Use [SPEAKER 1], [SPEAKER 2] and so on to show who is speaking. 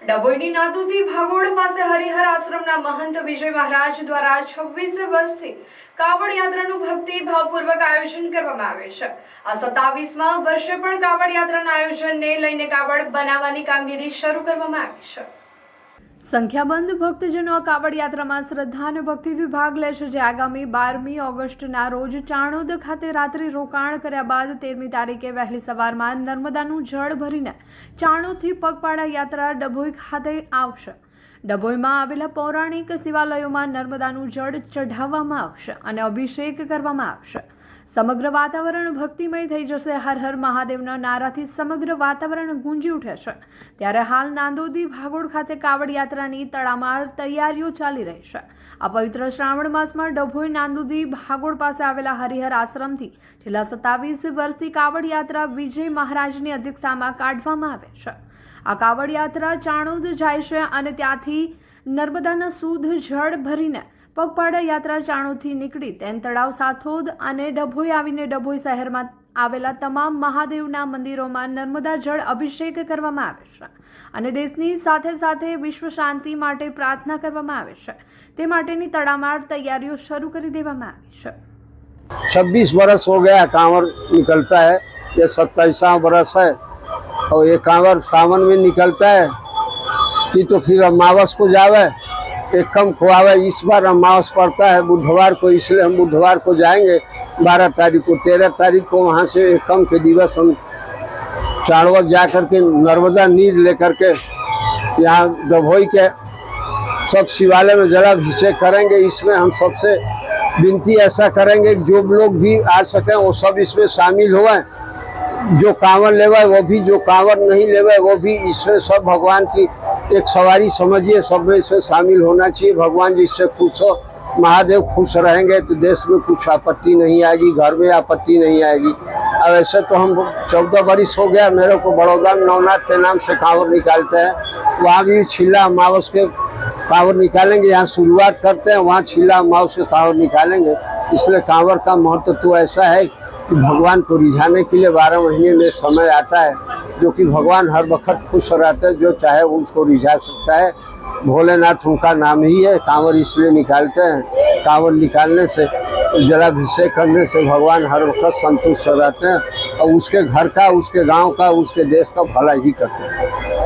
[SPEAKER 1] ડભોઈની નાદુથી ભાગોળ પાસે હરિહર આશ્રમના મહંત વિજય મહારાજ દ્વારા 26 વર્ષથી કાવડ યાત્રાનું ભક્તિ ભાવપૂર્વક આયોજન કરવામાં આવે છે। આ 27મા વર્ષે પણ કાવડ યાત્રાના આયોજનને લઈને કાવડ બનાવવાની કામગીરી શરૂ કરવામાં આવી છે। સંખ્યાબંધ ભક્તજનો આ કાવડ યાત્રામાં શ્રદ્ધા અને ભક્તિથી ભાગ લેશે, જે આગામી 12મી ઓગસ્ટના રોજ ચાણોદ ખાતે રાત્રિ રોકાણ કર્યા બાદ 13મી તારીખે વહેલી સવારમાં નર્મદાનું જળ ભરીને ચાણોદથી પગપાળા યાત્રા ડભોઈ ખાતે આવશે। ડભોઈમાં આવેલા પૌરાણિક શિવાલયોમાં નર્મદાનું જળ ચઢાવવામાં આવશે અને અભિષેક કરવામાં આવશે। સમગ્ર વાતાવરણ ભક્તિમય થઈ જશે। હર હર મહાદેવના નારાથી સમગ્ર વાતાવરણ ગુંજી ઉઠે છે। ત્યારે હાલ નાંદોદી ભાગોળ ખાતે કાવડ યાત્રાની તડામાર તૈયારીઓ ચાલી રહી છે। આ પવિત્ર શ્રાવણ માસમાં ડભોઈ નાંદોદી ભાગોળ પાસે આવેલા હરિહર આશ્રમથી છેલ્લા 27 વર્ષથી કાવડ યાત્રા વિજય મહારાજની અધ્યક્ષતામાં કાઢવામાં આવે છે। આ કાવડ યાત્રા ચાણોદ જાય છે અને ત્યાંથી નર્મદાના શુદ્ધ જળ ભરીને પગપાળા યાત્રા ચાણોદથી નીકળી તેન તળાવ, સાથોદ અને ડભોઈ આવીને ડભોઈ શહેરમાં આવેલા તમામ મહાદેવના મંદિરોમાં નર્મદા જળ અભિષેક કરવામાં આવે છે અને દેશની સાથે સાથે વિશ્વ શાંતિ માટે પ્રાર્થના કરવામાં આવે છે। તે માટેની તડામાર તૈયારીઓ શરૂ કરી દેવામાં આવી છે।
[SPEAKER 2] 26 बरस हो गया कांवर निकलता है, ये 27वां बरस है और ये कांवर सावन में निकलता है कि तो फिर अमावस को जावे, एक कम खुआवे। इस बार अमावस पड़ता है बुधवार को, इसलिए हम बुधवार को जाएंगे 12 तारीख को। 13 तारीख को वहाँ से एक कम के दिवस हम चाणवद जा कर के नर्मदा नीर लेकर के यहाँ डभोई के सब शिवालय में जलाभिषेक करेंगे। इसमें हम सबसे विनती ऐसा करेंगे कि जो लोग भी आ सकें वो सब इसमें शामिल हुए। जो कांवर लेवा वो भी, जो कांवर नहीं लेवा वो भी इसमें सब भगवान की एक सवारी समझिए, सब में इसमें शामिल होना चाहिए। भगवान जी से खुश हो, महादेव खुश रहेंगे तो देश में कुछ आपत्ति नहीं आएगी, घर में आपत्ति नहीं आएगी। अब ऐसे तो हम 14 बरिस हो गया मेरे को बड़ौदा नवनाथ के नाम से कांवर निकालते हैं। वहाँ भी छिला अमावस के कांवर निकालेंगे। यहाँ शुरुआत करते हैं, वहाँ छिला अमावस के कांवर निकालेंगे। इसलिए कांवर का महत्व तो ऐसा है कि भगवान को रिझाने के लिए 12 महीने में समय आता है, जो कि भगवान हर वक्त खुश रहते हैं, जो चाहे उसको रिझा सकता है। भोलेनाथ उनका नाम ही है। कांवर इसलिए निकालते हैं, कांवर निकालने से, जलाभिषेक करने से भगवान हर वक्त संतुष्ट रहते हैं और उसके घर का, उसके गांव का, उसके देश का भला ही करते हैं।